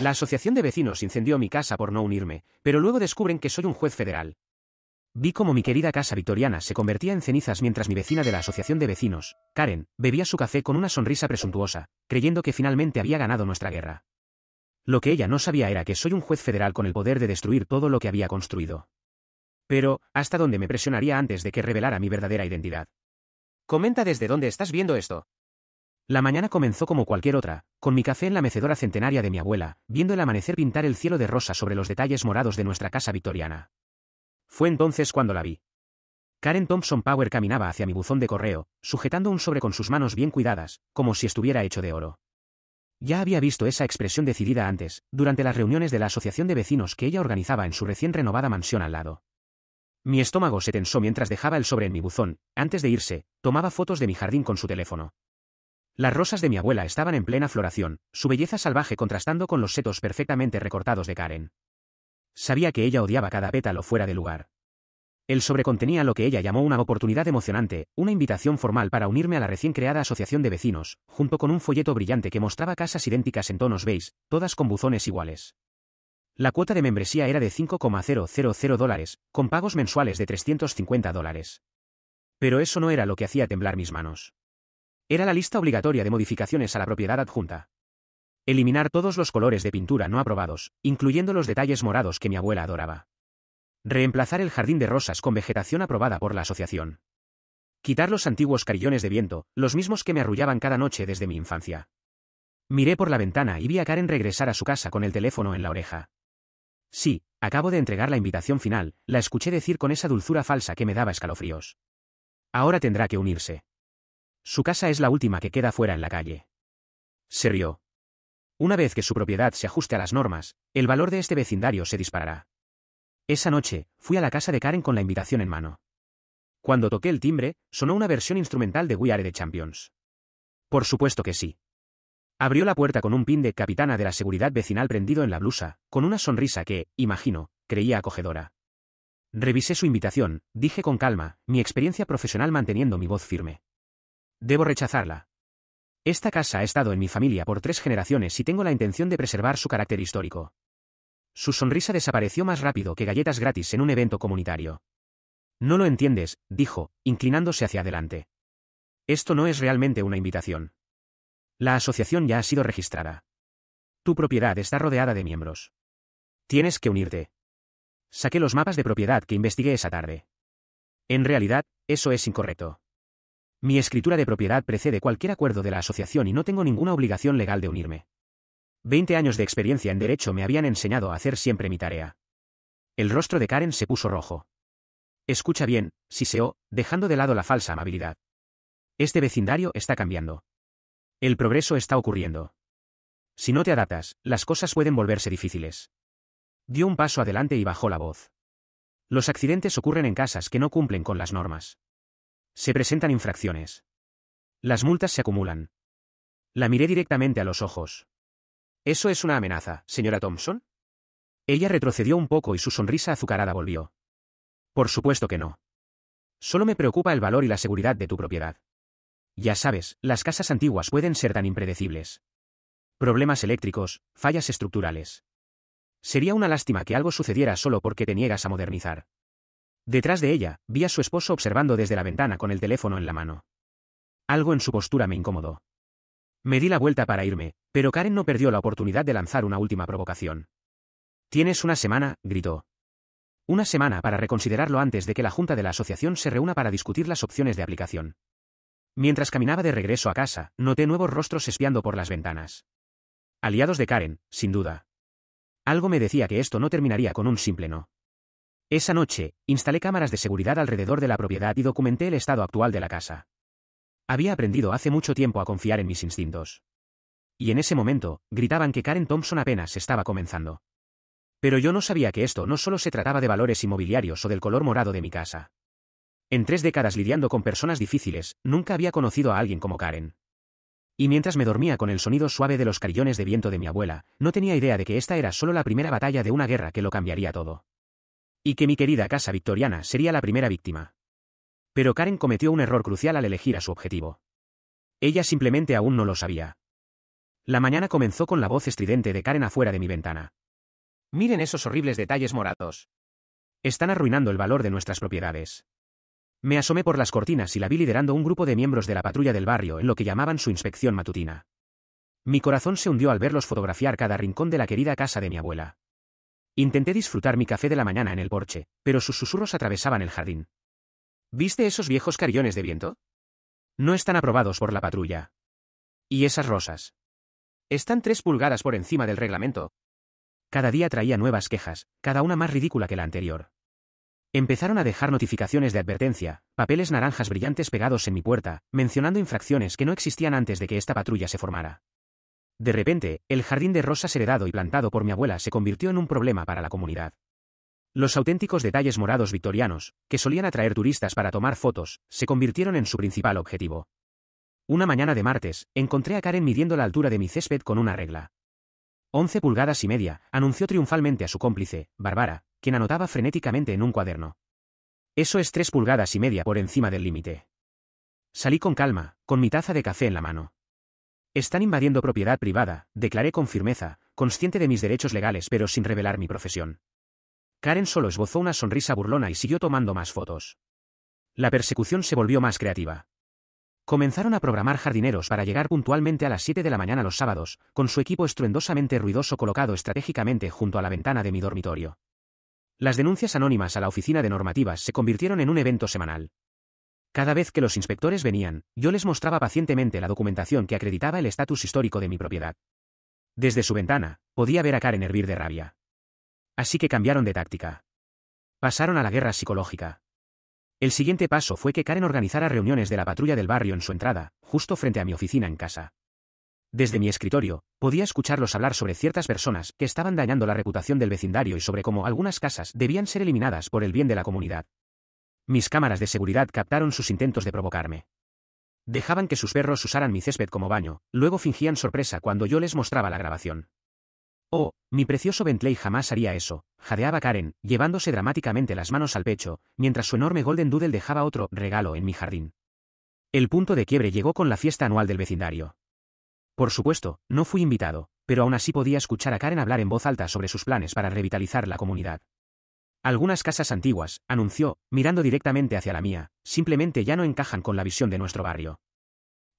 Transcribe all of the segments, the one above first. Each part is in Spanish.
La asociación de vecinos incendió mi casa por no unirme, pero luego descubren que soy un juez federal. Vi cómo mi querida casa victoriana se convertía en cenizas mientras mi vecina de la asociación de vecinos, Karen, bebía su café con una sonrisa presuntuosa, creyendo que finalmente había ganado nuestra guerra. Lo que ella no sabía era que soy un juez federal con el poder de destruir todo lo que había construido. Pero, ¿hasta dónde me presionaría antes de que revelara mi verdadera identidad? Comenta desde dónde estás viendo esto. La mañana comenzó como cualquier otra, con mi café en la mecedora centenaria de mi abuela, viendo el amanecer pintar el cielo de rosa sobre los detalles morados de nuestra casa victoriana. Fue entonces cuando la vi. Karen Thompson Power caminaba hacia mi buzón de correo, sujetando un sobre con sus manos bien cuidadas, como si estuviera hecho de oro. Ya había visto esa expresión decidida antes, durante las reuniones de la asociación de vecinos que ella organizaba en su recién renovada mansión al lado. Mi estómago se tensó mientras dejaba el sobre en mi buzón. Antes de irse, tomaba fotos de mi jardín con su teléfono. Las rosas de mi abuela estaban en plena floración, su belleza salvaje contrastando con los setos perfectamente recortados de Karen. Sabía que ella odiaba cada pétalo fuera de lugar. El sobre contenía lo que ella llamó una oportunidad emocionante, una invitación formal para unirme a la recién creada asociación de vecinos, junto con un folleto brillante que mostraba casas idénticas en tonos beige, todas con buzones iguales. La cuota de membresía era de $5,000, con pagos mensuales de $350. Pero eso no era lo que hacía temblar mis manos. Era la lista obligatoria de modificaciones a la propiedad adjunta. Eliminar todos los colores de pintura no aprobados, incluyendo los detalles morados que mi abuela adoraba. Reemplazar el jardín de rosas con vegetación aprobada por la asociación. Quitar los antiguos carillones de viento, los mismos que me arrullaban cada noche desde mi infancia. Miré por la ventana y vi a Karen regresar a su casa con el teléfono en la oreja. Sí, acabo de entregar la invitación final, la escuché decir con esa dulzura falsa que me daba escalofríos. Ahora tendrá que unirse. Su casa es la última que queda fuera en la calle. Se rió. Una vez que su propiedad se ajuste a las normas, el valor de este vecindario se disparará. Esa noche, fui a la casa de Karen con la invitación en mano. Cuando toqué el timbre, sonó una versión instrumental de We Are the Champions. Por supuesto que sí. Abrió la puerta con un pin de capitana de la seguridad vecinal prendido en la blusa, con una sonrisa que, imagino, creía acogedora. Revisé su invitación, dije con calma, mi experiencia profesional manteniendo mi voz firme. Debo rechazarla. Esta casa ha estado en mi familia por 3 generaciones y tengo la intención de preservar su carácter histórico. Su sonrisa desapareció más rápido que galletas gratis en un evento comunitario. No lo entiendes, dijo, inclinándose hacia adelante. Esto no es realmente una invitación. La asociación ya ha sido registrada. Tu propiedad está rodeada de miembros. Tienes que unirte. Saqué los mapas de propiedad que investigué esa tarde. En realidad, eso es incorrecto. Mi escritura de propiedad precede cualquier acuerdo de la asociación y no tengo ninguna obligación legal de unirme. 20 años de experiencia en derecho me habían enseñado a hacer siempre mi tarea. El rostro de Karen se puso rojo. Escucha bien, siseó, dejando de lado la falsa amabilidad. Este vecindario está cambiando. El progreso está ocurriendo. Si no te adaptas, las cosas pueden volverse difíciles. Dio un paso adelante y bajó la voz. Los accidentes ocurren en casas que no cumplen con las normas. Se presentan infracciones. Las multas se acumulan. La miré directamente a los ojos. ¿Eso es una amenaza, señora Thompson? Ella retrocedió un poco y su sonrisa azucarada volvió. Por supuesto que no. Solo me preocupa el valor y la seguridad de tu propiedad. Ya sabes, las casas antiguas pueden ser tan impredecibles. Problemas eléctricos, fallas estructurales. Sería una lástima que algo sucediera solo porque te niegas a modernizar. Detrás de ella, vi a su esposo observando desde la ventana con el teléfono en la mano. Algo en su postura me incomodó. Me di la vuelta para irme, pero Karen no perdió la oportunidad de lanzar una última provocación. Tienes una semana, gritó. Una semana para reconsiderarlo antes de que la junta de la asociación se reúna para discutir las opciones de aplicación. Mientras caminaba de regreso a casa, noté nuevos rostros espiando por las ventanas. Aliados de Karen, sin duda. Algo me decía que esto no terminaría con un simple no. Esa noche, instalé cámaras de seguridad alrededor de la propiedad y documenté el estado actual de la casa. Había aprendido hace mucho tiempo a confiar en mis instintos. Y en ese momento, gritaban que Karen Thompson apenas estaba comenzando. Pero yo no sabía que esto no solo se trataba de valores inmobiliarios o del color morado de mi casa. En 3 décadas lidiando con personas difíciles, nunca había conocido a alguien como Karen. Y mientras me dormía con el sonido suave de los carillones de viento de mi abuela, no tenía idea de que esta era solo la primera batalla de una guerra que lo cambiaría todo. Y que mi querida casa victoriana sería la primera víctima. Pero Karen cometió un error crucial al elegir a su objetivo. Ella simplemente aún no lo sabía. La mañana comenzó con la voz estridente de Karen afuera de mi ventana. Miren esos horribles detalles morados. Están arruinando el valor de nuestras propiedades. Me asomé por las cortinas y la vi liderando un grupo de miembros de la patrulla del barrio en lo que llamaban su inspección matutina. Mi corazón se hundió al verlos fotografiar cada rincón de la querida casa de mi abuela. Intenté disfrutar mi café de la mañana en el porche, pero sus susurros atravesaban el jardín. ¿Viste esos viejos carrillones de viento? No están aprobados por la patrulla. ¿Y esas rosas? Están 3 pulgadas por encima del reglamento. Cada día traía nuevas quejas, cada una más ridícula que la anterior. Empezaron a dejar notificaciones de advertencia, papeles naranjas brillantes pegados en mi puerta, mencionando infracciones que no existían antes de que esta patrulla se formara. De repente, el jardín de rosas heredado y plantado por mi abuela se convirtió en un problema para la comunidad. Los auténticos detalles morados victorianos, que solían atraer turistas para tomar fotos, se convirtieron en su principal objetivo. Una mañana de martes, encontré a Karen midiendo la altura de mi césped con una regla. 11 pulgadas y media, anunció triunfalmente a su cómplice, Bárbara, quien anotaba frenéticamente en un cuaderno. Eso es 3 pulgadas y media por encima del límite. Salí con calma, con mi taza de café en la mano. Están invadiendo propiedad privada, declaré con firmeza, consciente de mis derechos legales pero sin revelar mi profesión. Karen solo esbozó una sonrisa burlona y siguió tomando más fotos. La persecución se volvió más creativa. Comenzaron a programar jardineros para llegar puntualmente a las 7 de la mañana los sábados, con su equipo estruendosamente ruidoso colocado estratégicamente junto a la ventana de mi dormitorio. Las denuncias anónimas a la oficina de normativas se convirtieron en un evento semanal. Cada vez que los inspectores venían, yo les mostraba pacientemente la documentación que acreditaba el estatus histórico de mi propiedad. Desde su ventana, podía ver a Karen hervir de rabia. Así que cambiaron de táctica. Pasaron a la guerra psicológica. El siguiente paso fue que Karen organizara reuniones de la patrulla del barrio en su entrada, justo frente a mi oficina en casa. Desde mi escritorio, podía escucharlos hablar sobre ciertas personas que estaban dañando la reputación del vecindario y sobre cómo algunas casas debían ser eliminadas por el bien de la comunidad. Mis cámaras de seguridad captaron sus intentos de provocarme. Dejaban que sus perros usaran mi césped como baño, luego fingían sorpresa cuando yo les mostraba la grabación. Oh, mi precioso Bentley jamás haría eso, jadeaba Karen, llevándose dramáticamente las manos al pecho, mientras su enorme Golden Doodle dejaba otro regalo en mi jardín. El punto de quiebre llegó con la fiesta anual del vecindario. Por supuesto, no fui invitado, pero aún así podía escuchar a Karen hablar en voz alta sobre sus planes para revitalizar la comunidad. Algunas casas antiguas, anunció, mirando directamente hacia la mía, simplemente ya no encajan con la visión de nuestro barrio.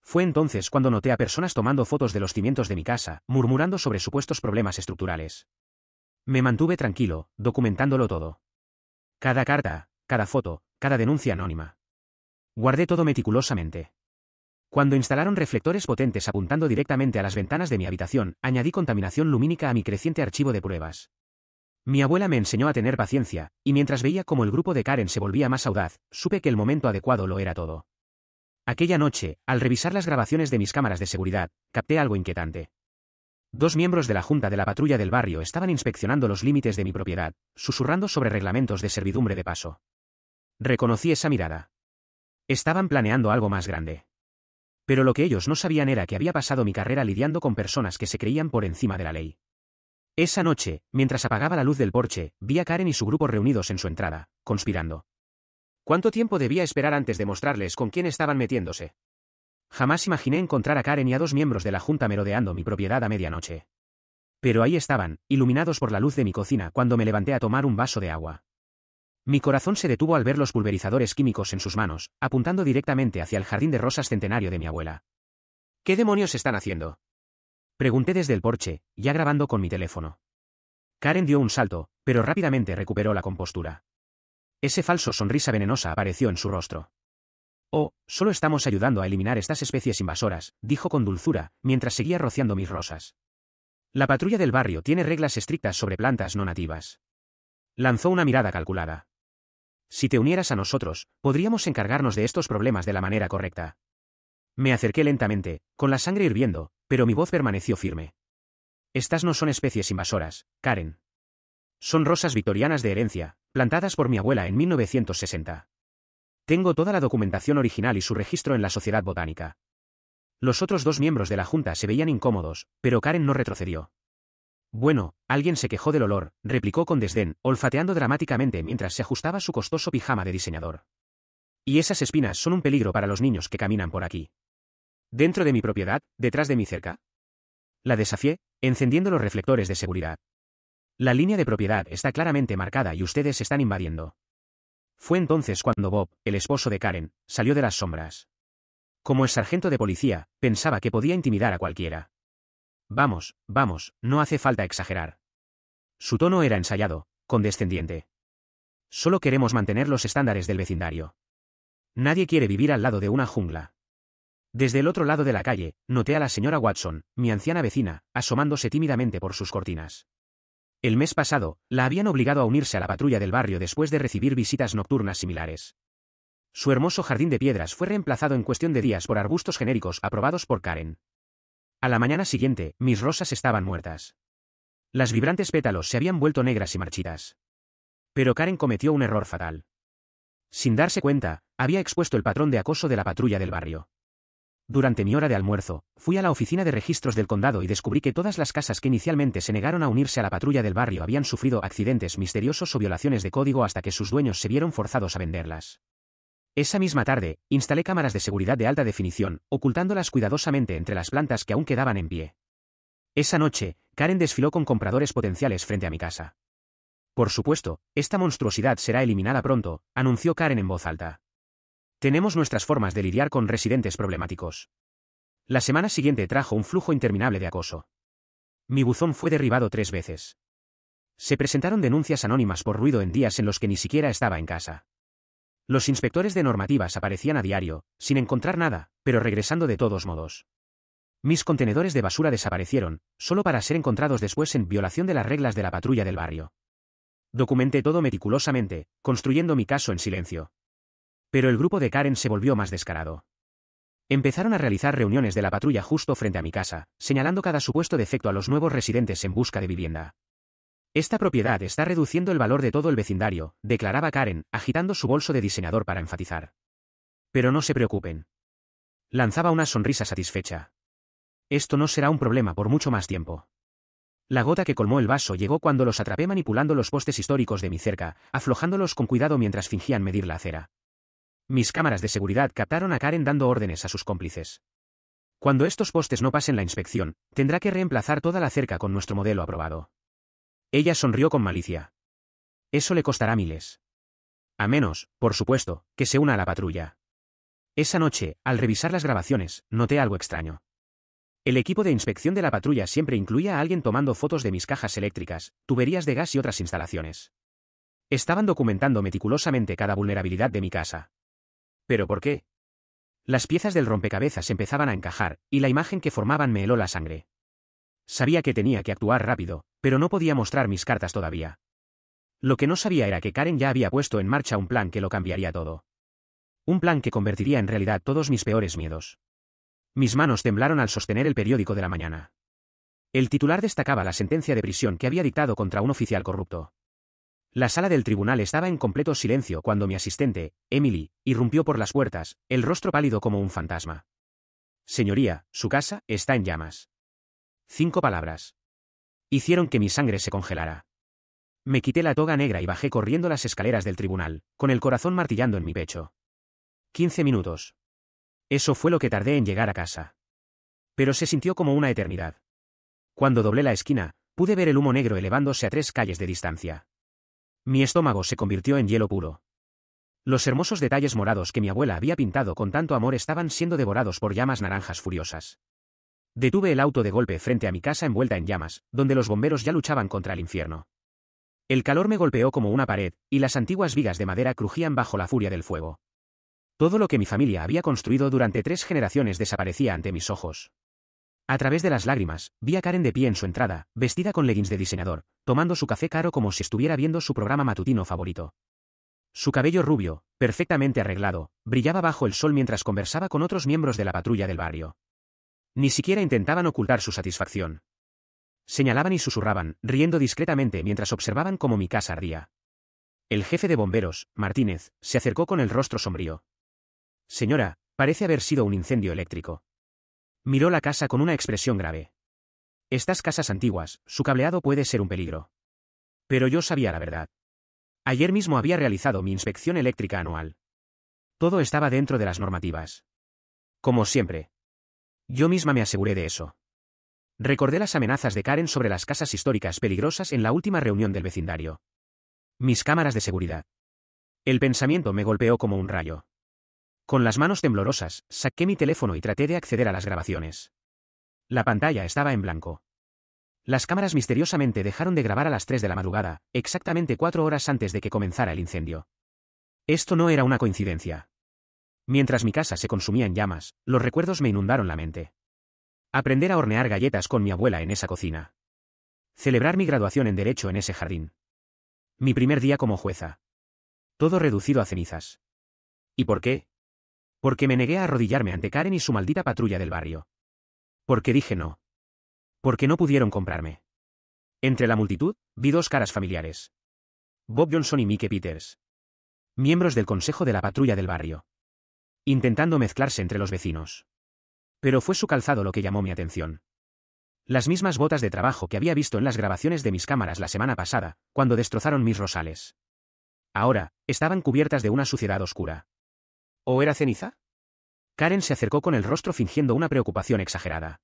Fue entonces cuando noté a personas tomando fotos de los cimientos de mi casa, murmurando sobre supuestos problemas estructurales. Me mantuve tranquilo, documentándolo todo. Cada carta, cada foto, cada denuncia anónima. Guardé todo meticulosamente. Cuando instalaron reflectores potentes apuntando directamente a las ventanas de mi habitación, añadí contaminación lumínica a mi creciente archivo de pruebas. Mi abuela me enseñó a tener paciencia, y mientras veía cómo el grupo de Karen se volvía más audaz, supe que el momento adecuado lo era todo. Aquella noche, al revisar las grabaciones de mis cámaras de seguridad, capté algo inquietante. 2 miembros de la junta de la patrulla del barrio estaban inspeccionando los límites de mi propiedad, susurrando sobre reglamentos de servidumbre de paso. Reconocí esa mirada. Estaban planeando algo más grande. Pero lo que ellos no sabían era que había pasado mi carrera lidiando con personas que se creían por encima de la ley. Esa noche, mientras apagaba la luz del porche, vi a Karen y su grupo reunidos en su entrada, conspirando. ¿Cuánto tiempo debía esperar antes de mostrarles con quién estaban metiéndose? Jamás imaginé encontrar a Karen y a 2 miembros de la junta merodeando mi propiedad a medianoche. Pero ahí estaban, iluminados por la luz de mi cocina cuando me levanté a tomar un vaso de agua. Mi corazón se detuvo al ver los pulverizadores químicos en sus manos, apuntando directamente hacia el jardín de rosas centenario de mi abuela. ¿Qué demonios están haciendo? Pregunté desde el porche, ya grabando con mi teléfono. Karen dio un salto, pero rápidamente recuperó la compostura. Ese falso sonrisa venenosa apareció en su rostro. Oh, solo estamos ayudando a eliminar estas especies invasoras, dijo con dulzura, mientras seguía rociando mis rosas. La patrulla del barrio tiene reglas estrictas sobre plantas no nativas. Lanzó una mirada calculada. Si te unieras a nosotros, podríamos encargarnos de estos problemas de la manera correcta. Me acerqué lentamente, con la sangre hirviendo, pero mi voz permaneció firme. Estas no son especies invasoras, Karen. Son rosas victorianas de herencia, plantadas por mi abuela en 1960. Tengo toda la documentación original y su registro en la Sociedad Botánica. Los otros 2 miembros de la junta se veían incómodos, pero Karen no retrocedió. Bueno, alguien se quejó del olor, replicó con desdén, olfateando dramáticamente mientras se ajustaba su costoso pijama de diseñador. Y esas espinas son un peligro para los niños que caminan por aquí. ¿Dentro de mi propiedad, detrás de mi cerca? La desafié, encendiendo los reflectores de seguridad. La línea de propiedad está claramente marcada y ustedes están invadiendo. Fue entonces cuando Bob, el esposo de Karen, salió de las sombras. Como es sargento de policía, pensaba que podía intimidar a cualquiera. Vamos, vamos, no hace falta exagerar. Su tono era ensayado, condescendiente. Solo queremos mantener los estándares del vecindario. Nadie quiere vivir al lado de una jungla. Desde el otro lado de la calle, noté a la señora Watson, mi anciana vecina, asomándose tímidamente por sus cortinas. El mes pasado, la habían obligado a unirse a la patrulla del barrio después de recibir visitas nocturnas similares. Su hermoso jardín de piedras fue reemplazado en cuestión de días por arbustos genéricos aprobados por Karen. A la mañana siguiente, mis rosas estaban muertas. Las vibrantes pétalos se habían vuelto negras y marchitas. Pero Karen cometió un error fatal. Sin darse cuenta, había expuesto el patrón de acoso de la patrulla del barrio. Durante mi hora de almuerzo, fui a la oficina de registros del condado y descubrí que todas las casas que inicialmente se negaron a unirse a la patrulla del barrio habían sufrido accidentes misteriosos o violaciones de código hasta que sus dueños se vieron forzados a venderlas. Esa misma tarde, instalé cámaras de seguridad de alta definición, ocultándolas cuidadosamente entre las plantas que aún quedaban en pie. Esa noche, Karen desfiló con compradores potenciales frente a mi casa. Por supuesto, esta monstruosidad será eliminada pronto, anunció Karen en voz alta. Tenemos nuestras formas de lidiar con residentes problemáticos. La semana siguiente trajo un flujo interminable de acoso. Mi buzón fue derribado 3 veces. Se presentaron denuncias anónimas por ruido en días en los que ni siquiera estaba en casa. Los inspectores de normativas aparecían a diario, sin encontrar nada, pero regresando de todos modos. Mis contenedores de basura desaparecieron, solo para ser encontrados después en violación de las reglas de la patrulla del barrio. Documenté todo meticulosamente, construyendo mi caso en silencio. Pero el grupo de Karen se volvió más descarado. Empezaron a realizar reuniones de la patrulla justo frente a mi casa, señalando cada supuesto defecto a los nuevos residentes en busca de vivienda. Esta propiedad está reduciendo el valor de todo el vecindario, declaraba Karen, agitando su bolso de diseñador para enfatizar. Pero no se preocupen. Lanzaba una sonrisa satisfecha. Esto no será un problema por mucho más tiempo. La gota que colmó el vaso llegó cuando los atrapé manipulando los postes históricos de mi cerca, aflojándolos con cuidado mientras fingían medir la acera. Mis cámaras de seguridad captaron a Karen dando órdenes a sus cómplices. Cuando estos postes no pasen la inspección, tendrá que reemplazar toda la cerca con nuestro modelo aprobado. Ella sonrió con malicia. Eso le costará miles. A menos, por supuesto, que se una a la patrulla. Esa noche, al revisar las grabaciones, noté algo extraño. El equipo de inspección de la patrulla siempre incluía a alguien tomando fotos de mis cajas eléctricas, tuberías de gas y otras instalaciones. Estaban documentando meticulosamente cada vulnerabilidad de mi casa. ¿Pero por qué? Las piezas del rompecabezas empezaban a encajar, y la imagen que formaban me heló la sangre. Sabía que tenía que actuar rápido, pero no podía mostrar mis cartas todavía. Lo que no sabía era que Karen ya había puesto en marcha un plan que lo cambiaría todo. Un plan que convertiría en realidad todos mis peores miedos. Mis manos temblaron al sostener el periódico de la mañana. El titular destacaba la sentencia de prisión que había dictado contra un oficial corrupto. La sala del tribunal estaba en completo silencio cuando mi asistente, Emily, irrumpió por las puertas, el rostro pálido como un fantasma. Señoría, su casa está en llamas. 5 palabras. Hicieron que mi sangre se congelara. Me quité la toga negra y bajé corriendo las escaleras del tribunal, con el corazón martillando en mi pecho. 15 minutos. Eso fue lo que tardé en llegar a casa. Pero se sintió como una eternidad. Cuando doblé la esquina, pude ver el humo negro elevándose a 3 calles de distancia. Mi estómago se convirtió en hielo puro. Los hermosos detalles morados que mi abuela había pintado con tanto amor estaban siendo devorados por llamas naranjas furiosas. Detuve el auto de golpe frente a mi casa envuelta en llamas, donde los bomberos ya luchaban contra el infierno. El calor me golpeó como una pared, y las antiguas vigas de madera crujían bajo la furia del fuego. Todo lo que mi familia había construido durante 3 generaciones desaparecía ante mis ojos. A través de las lágrimas, vi a Karen de pie en su entrada, vestida con leggings de diseñador, tomando su café caro como si estuviera viendo su programa matutino favorito. Su cabello rubio, perfectamente arreglado, brillaba bajo el sol mientras conversaba con otros miembros de la patrulla del barrio. Ni siquiera intentaban ocultar su satisfacción. Señalaban y susurraban, riendo discretamente mientras observaban cómo mi casa ardía. El jefe de bomberos, Martínez, se acercó con el rostro sombrío. Señora, parece haber sido un incendio eléctrico. Miró la casa con una expresión grave. Estas casas antiguas, su cableado puede ser un peligro. Pero yo sabía la verdad. Ayer mismo había realizado mi inspección eléctrica anual. Todo estaba dentro de las normativas. Como siempre. Yo misma me aseguré de eso. Recordé las amenazas de Karen sobre las casas históricas peligrosas en la última reunión del vecindario. Mis cámaras de seguridad. El pensamiento me golpeó como un rayo. Con las manos temblorosas, saqué mi teléfono y traté de acceder a las grabaciones. La pantalla estaba en blanco. Las cámaras misteriosamente dejaron de grabar a las 3 de la madrugada, exactamente 4 horas antes de que comenzara el incendio. Esto no era una coincidencia. Mientras mi casa se consumía en llamas, los recuerdos me inundaron la mente. Aprender a hornear galletas con mi abuela en esa cocina. Celebrar mi graduación en Derecho en ese jardín. Mi primer día como jueza. Todo reducido a cenizas. ¿Y por qué? Porque me negué a arrodillarme ante Karen y su maldita patrulla del barrio. Porque dije no. Porque no pudieron comprarme. Entre la multitud, vi dos caras familiares. Bob Johnson y Mike Peters. Miembros del consejo de la patrulla del barrio. Intentando mezclarse entre los vecinos. Pero fue su calzado lo que llamó mi atención. Las mismas botas de trabajo que había visto en las grabaciones de mis cámaras la semana pasada, cuando destrozaron mis rosales. Ahora, estaban cubiertas de una suciedad oscura. ¿O era ceniza? Karen se acercó con el rostro fingiendo una preocupación exagerada.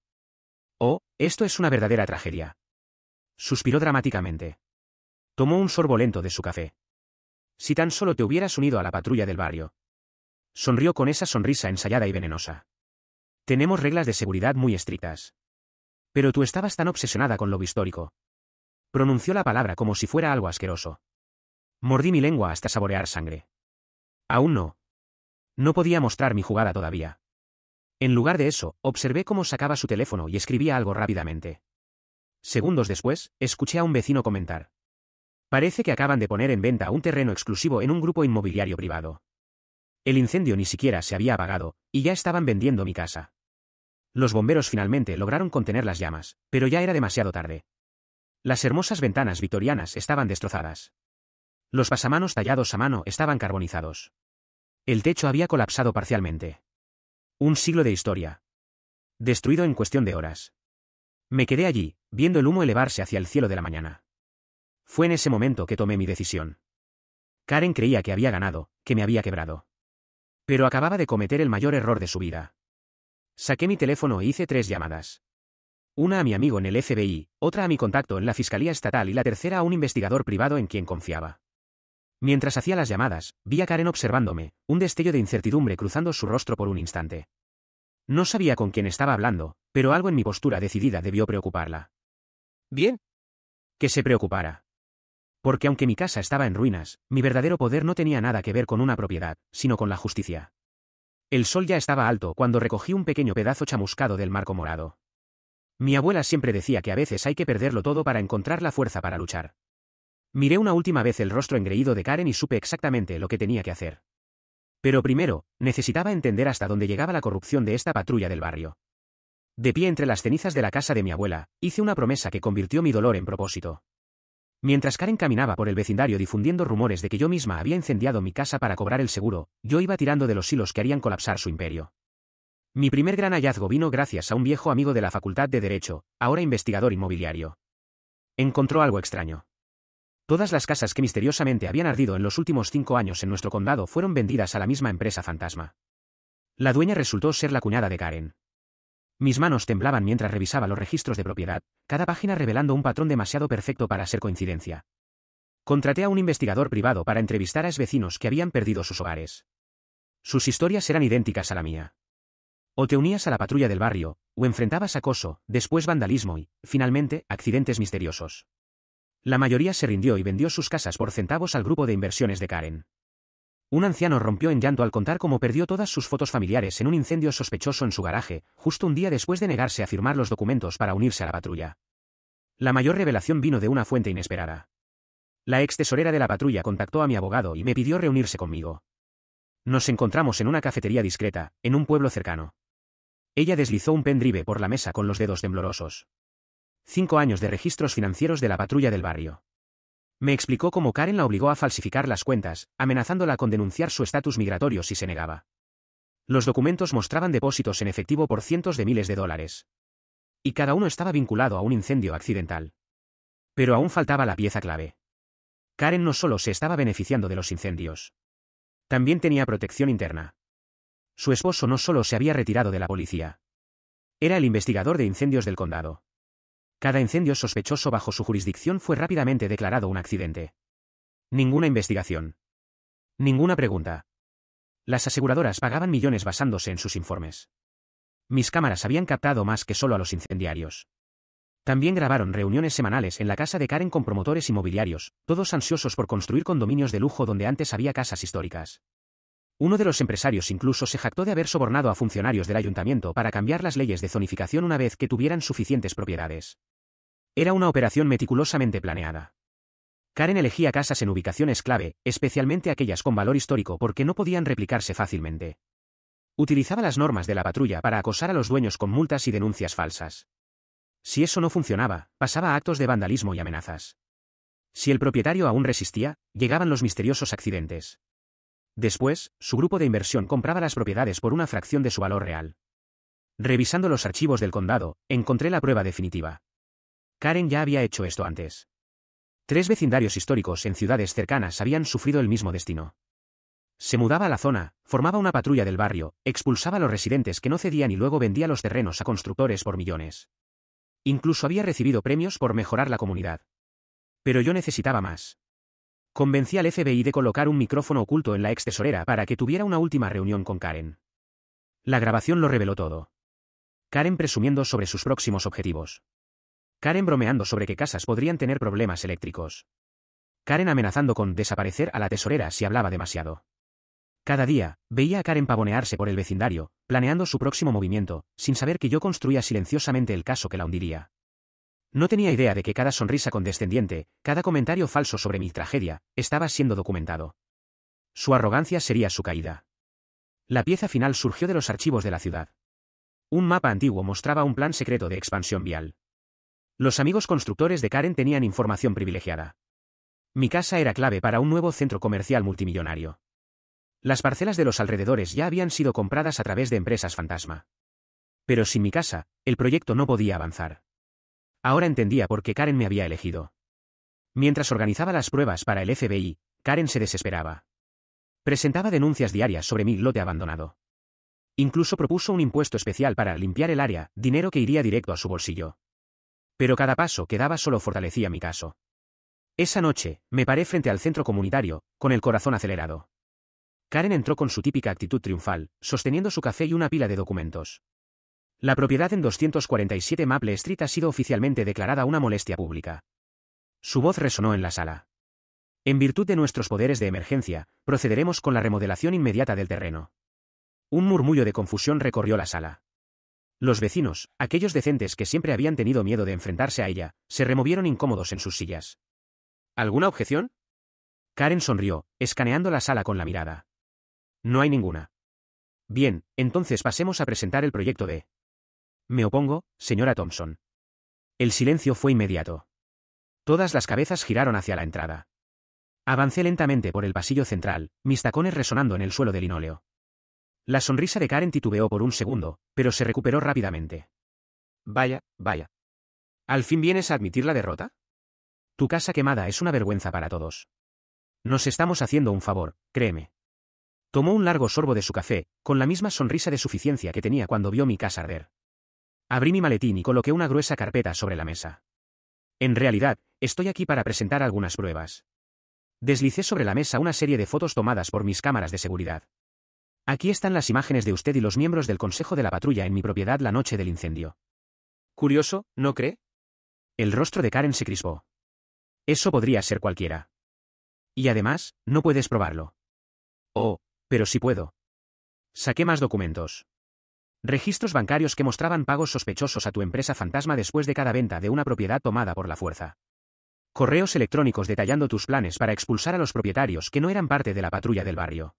Oh, esto es una verdadera tragedia. Suspiró dramáticamente. Tomó un sorbo lento de su café. Si tan solo te hubieras unido a la patrulla del barrio. Sonrió con esa sonrisa ensayada y venenosa. Tenemos reglas de seguridad muy estrictas. Pero tú estabas tan obsesionada con lo histórico. Pronunció la palabra como si fuera algo asqueroso. Mordí mi lengua hasta saborear sangre. Aún no. No podía mostrar mi jugada todavía. En lugar de eso, observé cómo sacaba su teléfono y escribía algo rápidamente. Segundos después, escuché a un vecino comentar. Parece que acaban de poner en venta un terreno exclusivo en un grupo inmobiliario privado. El incendio ni siquiera se había apagado, y ya estaban vendiendo mi casa. Los bomberos finalmente lograron contener las llamas, pero ya era demasiado tarde. Las hermosas ventanas victorianas estaban destrozadas. Los pasamanos tallados a mano estaban carbonizados. El techo había colapsado parcialmente. Un siglo de historia. Destruido en cuestión de horas. Me quedé allí, viendo el humo elevarse hacia el cielo de la mañana. Fue en ese momento que tomé mi decisión. Karen creía que había ganado, que me había quebrado. Pero acababa de cometer el mayor error de su vida. Saqué mi teléfono e hice 3 llamadas. Una a mi amigo en el FBI, otra a mi contacto en la Fiscalía Estatal y la tercera a un investigador privado en quien confiaba. Mientras hacía las llamadas, vi a Karen observándome, un destello de incertidumbre cruzando su rostro por un instante. No sabía con quién estaba hablando, pero algo en mi postura decidida debió preocuparla. Bien. Que se preocupara. Porque aunque mi casa estaba en ruinas, mi verdadero poder no tenía nada que ver con una propiedad, sino con la justicia. El sol ya estaba alto cuando recogí un pequeño pedazo chamuscado del marco morado. Mi abuela siempre decía que a veces hay que perderlo todo para encontrar la fuerza para luchar. Miré una última vez el rostro engreído de Karen y supe exactamente lo que tenía que hacer. Pero primero, necesitaba entender hasta dónde llegaba la corrupción de esta patrulla del barrio. De pie entre las cenizas de la casa de mi abuela, hice una promesa que convirtió mi dolor en propósito. Mientras Karen caminaba por el vecindario difundiendo rumores de que yo misma había incendiado mi casa para cobrar el seguro, yo iba tirando de los hilos que harían colapsar su imperio. Mi primer gran hallazgo vino gracias a un viejo amigo de la Facultad de Derecho, ahora investigador inmobiliario. Encontró algo extraño. Todas las casas que misteriosamente habían ardido en los últimos 5 años en nuestro condado fueron vendidas a la misma empresa fantasma. La dueña resultó ser la cuñada de Karen. Mis manos temblaban mientras revisaba los registros de propiedad, cada página revelando un patrón demasiado perfecto para ser coincidencia. Contraté a un investigador privado para entrevistar a vecinos que habían perdido sus hogares. Sus historias eran idénticas a la mía. O te unías a la patrulla del barrio, o enfrentabas acoso, después vandalismo y, finalmente, accidentes misteriosos. La mayoría se rindió y vendió sus casas por centavos al grupo de inversiones de Karen. Un anciano rompió en llanto al contar cómo perdió todas sus fotos familiares en un incendio sospechoso en su garaje, justo un día después de negarse a firmar los documentos para unirse a la patrulla. La mayor revelación vino de una fuente inesperada. La ex tesorera de la patrulla contactó a mi abogado y me pidió reunirse conmigo. Nos encontramos en una cafetería discreta, en un pueblo cercano. Ella deslizó un pendrive por la mesa con los dedos temblorosos. 5 años de registros financieros de la patrulla del barrio. Me explicó cómo Karen la obligó a falsificar las cuentas, amenazándola con denunciar su estatus migratorio si se negaba. Los documentos mostraban depósitos en efectivo por cientos de miles de dólares. Y cada uno estaba vinculado a un incendio accidental. Pero aún faltaba la pieza clave. Karen no solo se estaba beneficiando de los incendios. También tenía protección interna. Su esposo no solo se había retirado de la policía. Era el investigador de incendios del condado. Cada incendio sospechoso bajo su jurisdicción fue rápidamente declarado un accidente. Ninguna investigación. Ninguna pregunta. Las aseguradoras pagaban millones basándose en sus informes. Mis cámaras habían captado más que solo a los incendiarios. También grabaron reuniones semanales en la casa de Karen con promotores inmobiliarios, todos ansiosos por construir condominios de lujo donde antes había casas históricas. Uno de los empresarios incluso se jactó de haber sobornado a funcionarios del ayuntamiento para cambiar las leyes de zonificación una vez que tuvieran suficientes propiedades. Era una operación meticulosamente planeada. Karen elegía casas en ubicaciones clave, especialmente aquellas con valor histórico porque no podían replicarse fácilmente. Utilizaba las normas de la patrulla para acosar a los dueños con multas y denuncias falsas. Si eso no funcionaba, pasaba a actos de vandalismo y amenazas. Si el propietario aún resistía, llegaban los misteriosos accidentes. Después, su grupo de inversión compraba las propiedades por una fracción de su valor real. Revisando los archivos del condado, encontré la prueba definitiva. Karen ya había hecho esto antes. 3 vecindarios históricos en ciudades cercanas habían sufrido el mismo destino. Se mudaba a la zona, formaba una patrulla del barrio, expulsaba a los residentes que no cedían y luego vendía los terrenos a constructores por millones. Incluso había recibido premios por mejorar la comunidad. Pero yo necesitaba más. Convencí al FBI de colocar un micrófono oculto en la ex tesorera para que tuviera una última reunión con Karen. La grabación lo reveló todo. Karen presumiendo sobre sus próximos objetivos. Karen bromeando sobre que casas podrían tener problemas eléctricos. Karen amenazando con desaparecer a la tesorera si hablaba demasiado. Cada día, veía a Karen pavonearse por el vecindario, planeando su próximo movimiento, sin saber que yo construía silenciosamente el caso que la hundiría. No tenía idea de que cada sonrisa condescendiente, cada comentario falso sobre mi tragedia, estaba siendo documentado. Su arrogancia sería su caída. La pieza final surgió de los archivos de la ciudad. Un mapa antiguo mostraba un plan secreto de expansión vial. Los amigos constructores de Karen tenían información privilegiada. Mi casa era clave para un nuevo centro comercial multimillonario. Las parcelas de los alrededores ya habían sido compradas a través de empresas fantasma. Pero sin mi casa, el proyecto no podía avanzar. Ahora entendía por qué Karen me había elegido. Mientras organizaba las pruebas para el FBI, Karen se desesperaba. Presentaba denuncias diarias sobre mi lote abandonado. Incluso propuso un impuesto especial para limpiar el área, dinero que iría directo a su bolsillo. Pero cada paso que daba solo fortalecía mi caso. Esa noche, me paré frente al centro comunitario, con el corazón acelerado. Karen entró con su típica actitud triunfal, sosteniendo su café y una pila de documentos. La propiedad en 247 Maple Street ha sido oficialmente declarada una molestia pública. Su voz resonó en la sala. En virtud de nuestros poderes de emergencia, procederemos con la remodelación inmediata del terreno. Un murmullo de confusión recorrió la sala. Los vecinos, aquellos decentes que siempre habían tenido miedo de enfrentarse a ella, se removieron incómodos en sus sillas. ¿Alguna objeción? Karen sonrió, escaneando la sala con la mirada. No hay ninguna. Bien, entonces pasemos a presentar el proyecto de... Me opongo, señora Thompson. El silencio fue inmediato. Todas las cabezas giraron hacia la entrada. Avancé lentamente por el pasillo central, mis tacones resonando en el suelo de linóleo. La sonrisa de Karen titubeó por un segundo, pero se recuperó rápidamente. Vaya, vaya. ¿Al fin vienes a admitir la derrota? Tu casa quemada es una vergüenza para todos. Nos estamos haciendo un favor, créeme. Tomó un largo sorbo de su café, con la misma sonrisa de suficiencia que tenía cuando vio mi casa arder. Abrí mi maletín y coloqué una gruesa carpeta sobre la mesa. En realidad, estoy aquí para presentar algunas pruebas. Deslicé sobre la mesa una serie de fotos tomadas por mis cámaras de seguridad. Aquí están las imágenes de usted y los miembros del Consejo de la Patrulla en mi propiedad la noche del incendio. Curioso, ¿no cree? El rostro de Karen se crispó. Eso podría ser cualquiera. Y además, no puedes probarlo. Oh, pero sí puedo. Saqué más documentos. Registros bancarios que mostraban pagos sospechosos a tu empresa fantasma después de cada venta de una propiedad tomada por la fuerza. Correos electrónicos detallando tus planes para expulsar a los propietarios que no eran parte de la patrulla del barrio.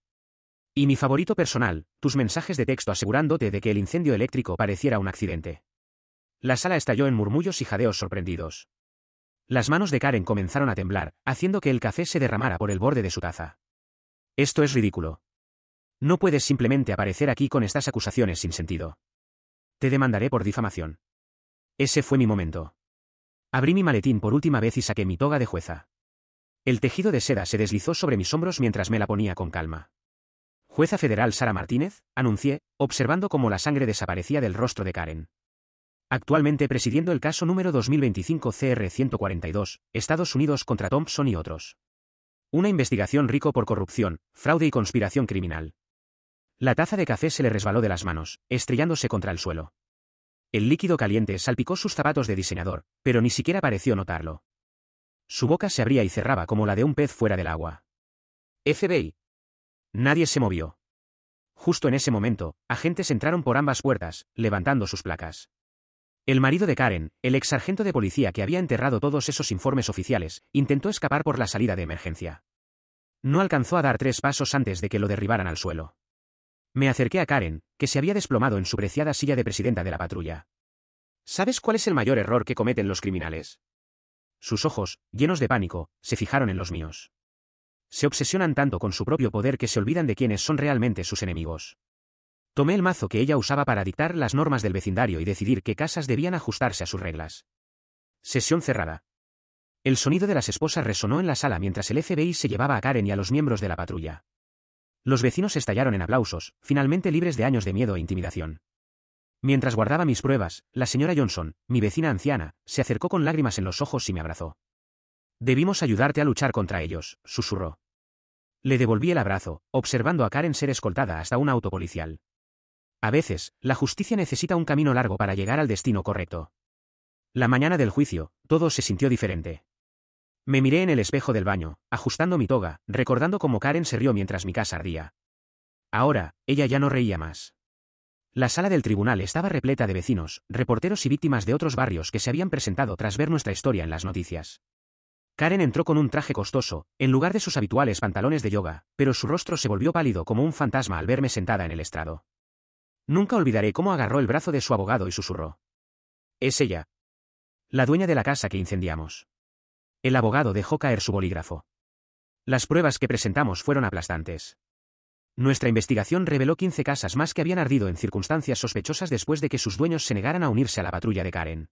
Y mi favorito personal, tus mensajes de texto asegurándote de que el incendio eléctrico pareciera un accidente. La sala estalló en murmullos y jadeos sorprendidos. Las manos de Karen comenzaron a temblar, haciendo que el café se derramara por el borde de su taza. Esto es ridículo. No puedes simplemente aparecer aquí con estas acusaciones sin sentido. Te demandaré por difamación. Ese fue mi momento. Abrí mi maletín por última vez y saqué mi toga de jueza. El tejido de seda se deslizó sobre mis hombros mientras me la ponía con calma. Jueza federal Sara Martínez, anuncié, observando cómo la sangre desaparecía del rostro de Karen. Actualmente presidiendo el caso número 2025 CR-142, Estados Unidos contra Thompson y otros. Una investigación rico por corrupción, fraude y conspiración criminal. La taza de café se le resbaló de las manos, estrellándose contra el suelo. El líquido caliente salpicó sus zapatos de diseñador, pero ni siquiera pareció notarlo. Su boca se abría y cerraba como la de un pez fuera del agua. FBI. Nadie se movió. Justo en ese momento, agentes entraron por ambas puertas, levantando sus placas. El marido de Karen, el ex sargento de policía que había enterrado todos esos informes oficiales, intentó escapar por la salida de emergencia. No alcanzó a dar 3 pasos antes de que lo derribaran al suelo. Me acerqué a Karen, que se había desplomado en su preciada silla de presidenta de la patrulla. ¿Sabes cuál es el mayor error que cometen los criminales? Sus ojos, llenos de pánico, se fijaron en los míos. Se obsesionan tanto con su propio poder que se olvidan de quiénes son realmente sus enemigos. Tomé el mazo que ella usaba para dictar las normas del vecindario y decidir qué casas debían ajustarse a sus reglas. Sesión cerrada. El sonido de las esposas resonó en la sala mientras el FBI se llevaba a Karen y a los miembros de la patrulla. Los vecinos estallaron en aplausos, finalmente libres de años de miedo e intimidación. Mientras guardaba mis pruebas, la señora Johnson, mi vecina anciana, se acercó con lágrimas en los ojos y me abrazó. Debimos ayudarte a luchar contra ellos, susurró. Le devolví el abrazo, observando a Karen ser escoltada hasta un auto policial. A veces, la justicia necesita un camino largo para llegar al destino correcto. La mañana del juicio, todo se sintió diferente. Me miré en el espejo del baño, ajustando mi toga, recordando cómo Karen se rió mientras mi casa ardía. Ahora, ella ya no reía más. La sala del tribunal estaba repleta de vecinos, reporteros y víctimas de otros barrios que se habían presentado tras ver nuestra historia en las noticias. Karen entró con un traje costoso, en lugar de sus habituales pantalones de yoga, pero su rostro se volvió pálido como un fantasma al verme sentada en el estrado. Nunca olvidaré cómo agarró el brazo de su abogado y susurró. Es ella. La dueña de la casa que incendiamos. El abogado dejó caer su bolígrafo. Las pruebas que presentamos fueron aplastantes. Nuestra investigación reveló 15 casas más que habían ardido en circunstancias sospechosas después de que sus dueños se negaran a unirse a la patrulla de Karen.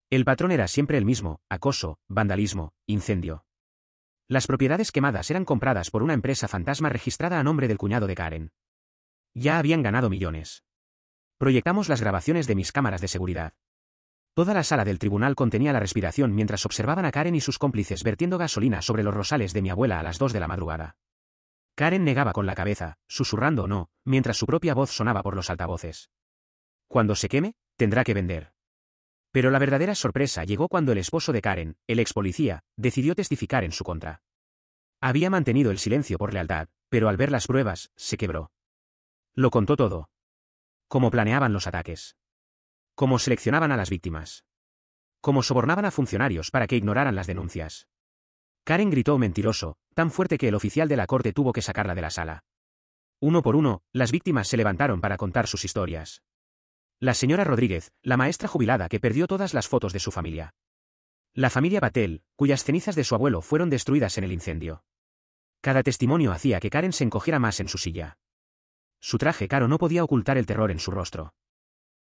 El patrón era siempre el mismo: acoso, vandalismo, incendio. Las propiedades quemadas eran compradas por una empresa fantasma registrada a nombre del cuñado de Karen. Ya habían ganado millones. Proyectamos las grabaciones de mis cámaras de seguridad. Toda la sala del tribunal contenía la respiración mientras observaban a Karen y sus cómplices vertiendo gasolina sobre los rosales de mi abuela a las 2 de la madrugada. Karen negaba con la cabeza, susurrando o no, mientras su propia voz sonaba por los altavoces. Cuando se queme, tendrá que vender. Pero la verdadera sorpresa llegó cuando el esposo de Karen, el ex policía, decidió testificar en su contra. Había mantenido el silencio por lealtad, pero al ver las pruebas, se quebró. Lo contó todo. Cómo planeaban los ataques. Cómo seleccionaban a las víctimas. Cómo sobornaban a funcionarios para que ignoraran las denuncias. Karen gritó mentiroso, tan fuerte que el oficial de la corte tuvo que sacarla de la sala. Uno por uno, las víctimas se levantaron para contar sus historias. La señora Rodríguez, la maestra jubilada que perdió todas las fotos de su familia. La familia Patel, cuyas cenizas de su abuelo fueron destruidas en el incendio. Cada testimonio hacía que Karen se encogiera más en su silla. Su traje caro no podía ocultar el terror en su rostro.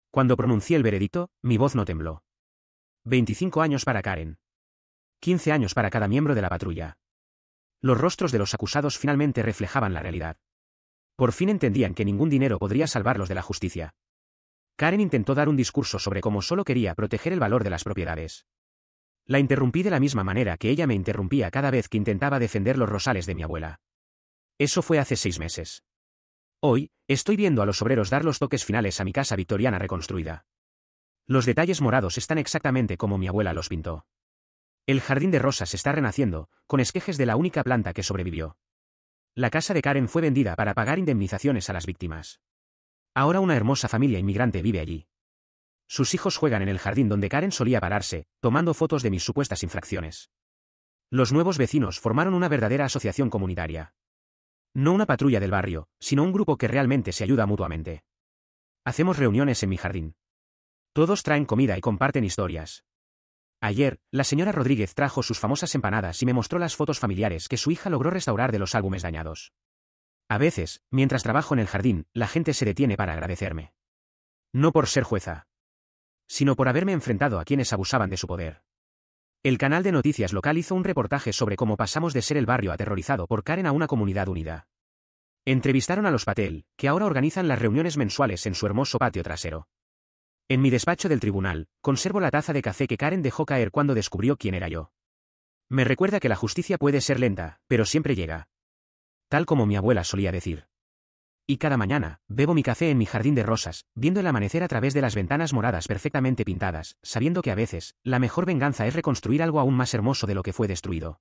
Cuando pronuncié el veredicto, mi voz no tembló. 25 años para Karen. 15 años para cada miembro de la patrulla. Los rostros de los acusados finalmente reflejaban la realidad. Por fin entendían que ningún dinero podría salvarlos de la justicia. Karen intentó dar un discurso sobre cómo solo quería proteger el valor de las propiedades. La interrumpí de la misma manera que ella me interrumpía cada vez que intentaba defender los rosales de mi abuela. Eso fue hace 6 meses. Hoy, estoy viendo a los obreros dar los toques finales a mi casa victoriana reconstruida. Los detalles morados están exactamente como mi abuela los pintó. El jardín de rosas está renaciendo, con esquejes de la única planta que sobrevivió. La casa de Karen fue vendida para pagar indemnizaciones a las víctimas. Ahora una hermosa familia inmigrante vive allí. Sus hijos juegan en el jardín donde Karen solía pararse, tomando fotos de mis supuestas infracciones. Los nuevos vecinos formaron una verdadera asociación comunitaria. No una patrulla del barrio, sino un grupo que realmente se ayuda mutuamente. Hacemos reuniones en mi jardín. Todos traen comida y comparten historias. Ayer, la señora Rodríguez trajo sus famosas empanadas y me mostró las fotos familiares que su hija logró restaurar de los álbumes dañados. A veces, mientras trabajo en el jardín, la gente se detiene para agradecerme. No por ser jueza, sino por haberme enfrentado a quienes abusaban de su poder. El canal de noticias local hizo un reportaje sobre cómo pasamos de ser el barrio aterrorizado por Karen a una comunidad unida. Entrevistaron a los Patel, que ahora organizan las reuniones mensuales en su hermoso patio trasero. En mi despacho del tribunal, conservo la taza de café que Karen dejó caer cuando descubrió quién era yo. Me recuerda que la justicia puede ser lenta, pero siempre llega. Tal como mi abuela solía decir. Y cada mañana, bebo mi café en mi jardín de rosas, viendo el amanecer a través de las ventanas moradas perfectamente pintadas, sabiendo que a veces, la mejor venganza es reconstruir algo aún más hermoso de lo que fue destruido.